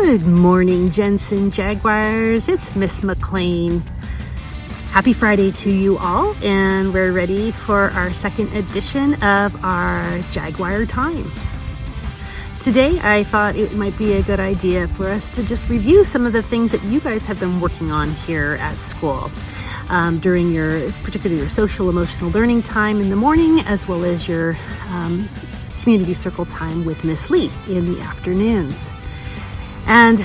Good morning, Jensen Jaguars. It's Miss McLean. Happy Friday to you all, and we're ready for our second edition of our Jaguar Time. Today, I thought it might be a good idea for us to just review some of the things that you guys have been working on here at school during particularly your social emotional learning time in the morning, as well as your community circle time with Miss Lee in the afternoons. And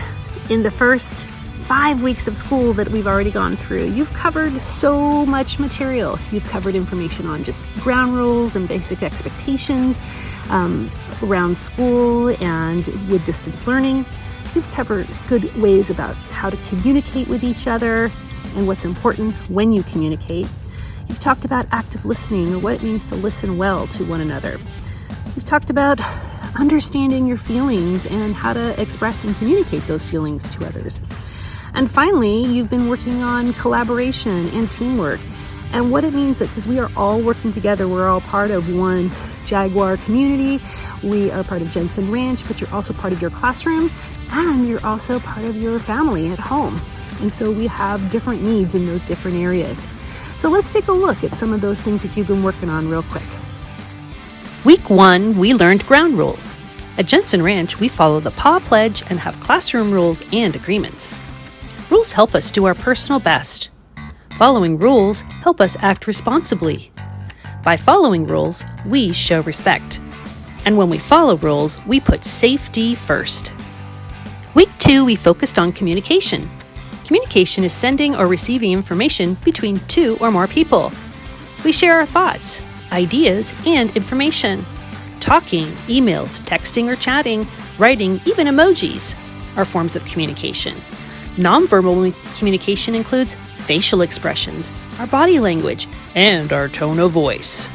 in the first 5 weeks of school that we've already gone through, you've covered so much material. You've covered information on just ground rules and basic expectations around school and with distance learning. You've covered good ways about how to communicate with each other and what's important when you communicate. You've talked about active listening, or what it means to listen well to one another. You've talked about understanding your feelings and how to express and communicate those feelings to others. And finally, you've been working on collaboration and teamwork and what it means that because we are all working together, we're all part of one Jaguar community. We are part of Jensen Ranch, but you're also part of your classroom and you're also part of your family at home. And so we have different needs in those different areas. So let's take a look at some of those things that you've been working on real quick. Week 1, we learned ground rules. At Jensen Ranch, we follow the PAW Pledge and have classroom rules and agreements. Rules help us do our personal best. Following rules help us act responsibly. By following rules, we show respect. And when we follow rules, we put safety first. Week 2, we focused on communication. Communication is sending or receiving information between two or more people. We share our thoughts, ideas, and information. Talking, emails, texting or chatting, writing, even emojis are forms of communication. Nonverbal communication includes facial expressions, our body language, and our tone of voice.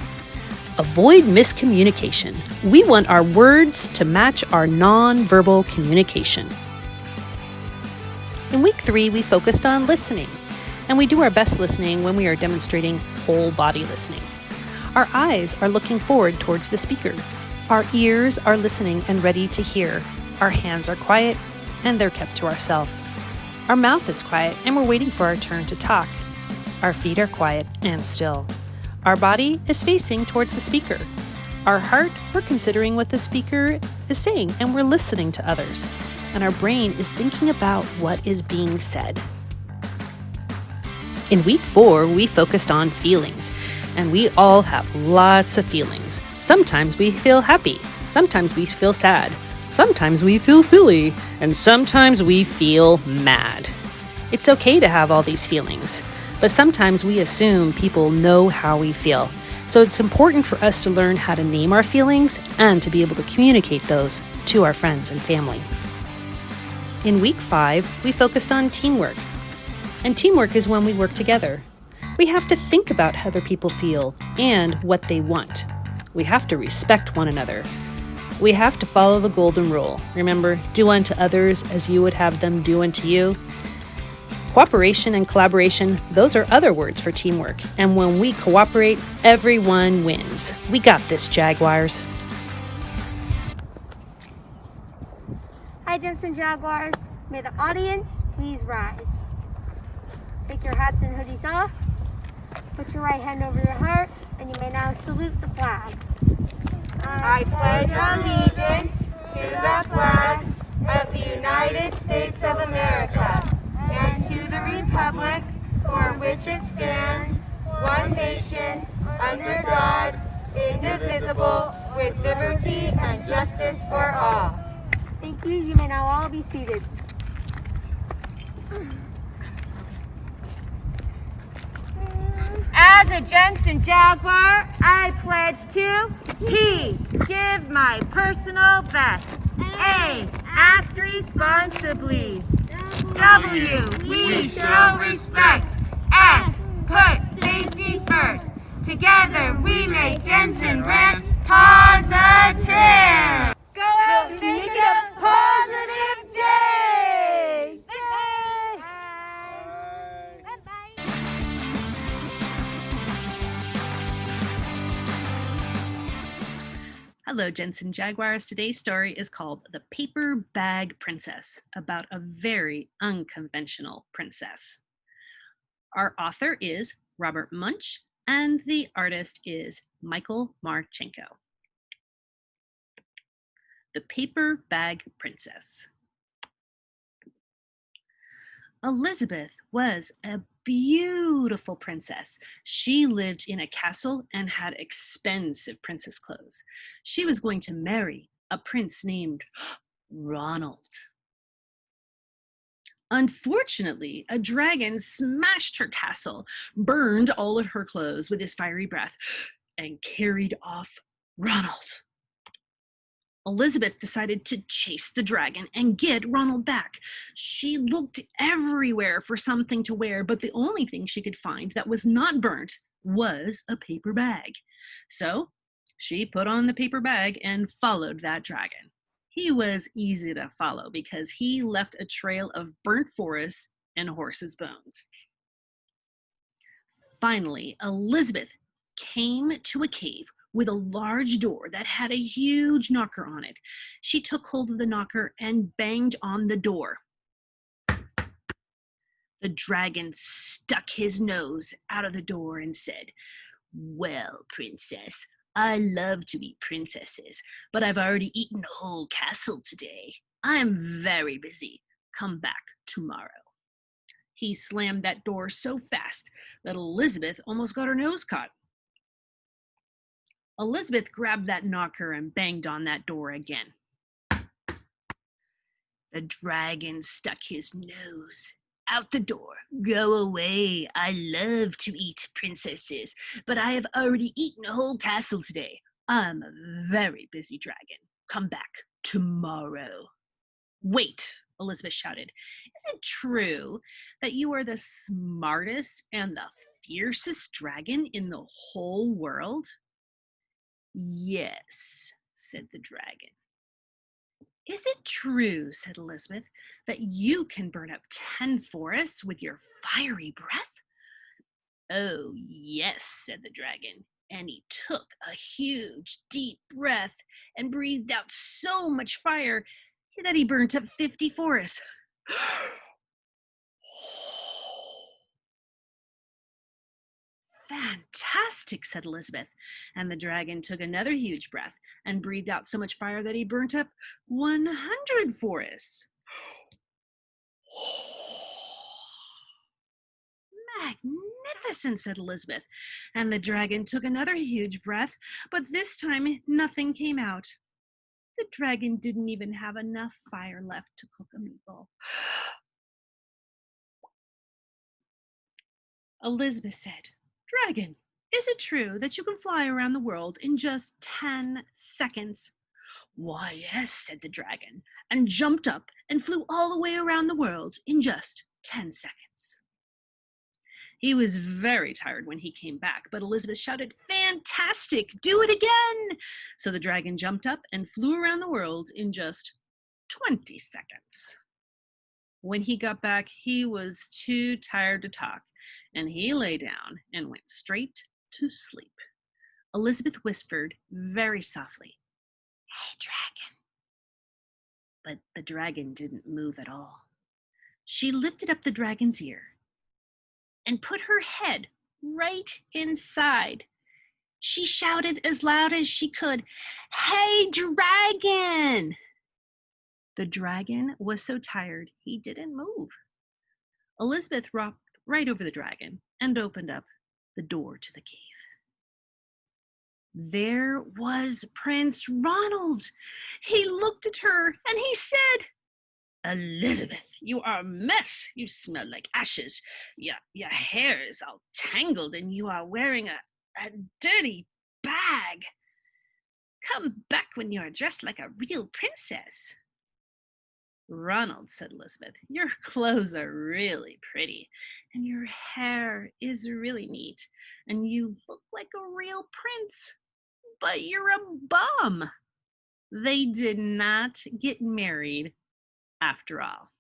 Avoid miscommunication. We want our words to match our nonverbal communication. In week 3, we focused on listening, and we do our best listening when we are demonstrating whole body listening. Our eyes are looking forward towards the speaker. Our ears are listening and ready to hear. Our hands are quiet and they're kept to ourselves. Our mouth is quiet and we're waiting for our turn to talk. Our feet are quiet and still. Our body is facing towards the speaker. Our heart, we're considering what the speaker is saying and we're listening to others. And our brain is thinking about what is being said. In week 4, we focused on feelings. And we all have lots of feelings. Sometimes we feel happy. Sometimes we feel sad. Sometimes we feel silly. And sometimes we feel mad. It's okay to have all these feelings. But sometimes we assume people know how we feel. So it's important for us to learn how to name our feelings and to be able to communicate those to our friends and family. In week 5, we focused on teamwork. And teamwork is when we work together. We have to think about how other people feel and what they want. We have to respect one another. We have to follow the golden rule. Remember, do unto others as you would have them do unto you. Cooperation and collaboration, those are other words for teamwork. And when we cooperate, everyone wins. We got this, Jaguars. Hi, Jensen Jaguars. May the audience please rise. Take your hats and hoodies off. Put your right hand over your heart, and you may now salute the flag. I pledge allegiance to the flag of the United States of America and to the republic for which it stands, one nation, under God, indivisible, with liberty and justice for all. Thank you. You may now all be seated. As a Jensen Jaguar, I pledge to P, give my personal best. A, act responsibly. W, we show respect. S, put safety first. Together we make Jensen Ranch positive. Go out and make it a positive day. Hello, Jensen Jaguars. Today's story is called The Paperbag Princess, about a very unconventional princess. Our author is Robert Munch, and the artist is Michael Marchenko. The Paperbag Princess. Elizabeth was a beautiful princess. She lived in a castle and had expensive princess clothes. She was going to marry a prince named Ronald. Unfortunately, a dragon smashed her castle, burned all of her clothes with his fiery breath, and carried off Ronald. Elizabeth decided to chase the dragon and get Ronald back. She looked everywhere for something to wear, but the only thing she could find that was not burnt was a paper bag. So she put on the paper bag and followed that dragon. He was easy to follow because he left a trail of burnt forest and horses' bones. Finally, Elizabeth came to a cave with a large door that had a huge knocker on it. She took hold of the knocker and banged on the door. The dragon stuck his nose out of the door and said, "Well, princess, I love to eat princesses, but I've already eaten a whole castle today. I'm very busy. Come back tomorrow." He slammed that door so fast that Elizabeth almost got her nose caught. Elizabeth grabbed that knocker and banged on that door again. The dragon stuck his nose out the door. "Go away. I love to eat princesses, but I have already eaten a whole castle today. I'm a very busy dragon. Come back tomorrow." "Wait," Elizabeth shouted. "Is it true that you are the smartest and the fiercest dragon in the whole world?" "Yes," said the dragon. "Is it true," said Elizabeth, "that you can burn up 10 forests with your fiery breath?" "Oh, yes," said the dragon, and he took a huge, deep breath and breathed out so much fire that he burnt up 50 forests. "Fantastic," said Elizabeth, and the dragon took another huge breath and breathed out so much fire that he burnt up 100 forests. "Magnificent," said Elizabeth, and the dragon took another huge breath, but this time nothing came out. The dragon didn't even have enough fire left to cook a meatball. Elizabeth said, "Dragon, is it true that you can fly around the world in just 10 seconds?" "Why, yes," said the dragon, and jumped up and flew all the way around the world in just 10 seconds. He was very tired when he came back, but Elizabeth shouted, "Fantastic! Do it again!" So the dragon jumped up and flew around the world in just 20 seconds. When he got back, he was too tired to talk, and he lay down and went straight to sleep. Elizabeth whispered very softly, "Hey, dragon." But the dragon didn't move at all. She lifted up the dragon's ear and put her head right inside. She shouted as loud as she could, "Hey, dragon!" The dragon was so tired he didn't move. Elizabeth rocked right over the dragon and opened up the door to the cave. There was Prince Ronald. He looked at her and he said, "Elizabeth, you are a mess. You smell like ashes. Your hair is all tangled and you are wearing a dirty bag. Come back when you are dressed like a real princess." "Ronald," said Elizabeth, "your clothes are really pretty, and your hair is really neat, and you look like a real prince, but you're a bum." They did not get married after all.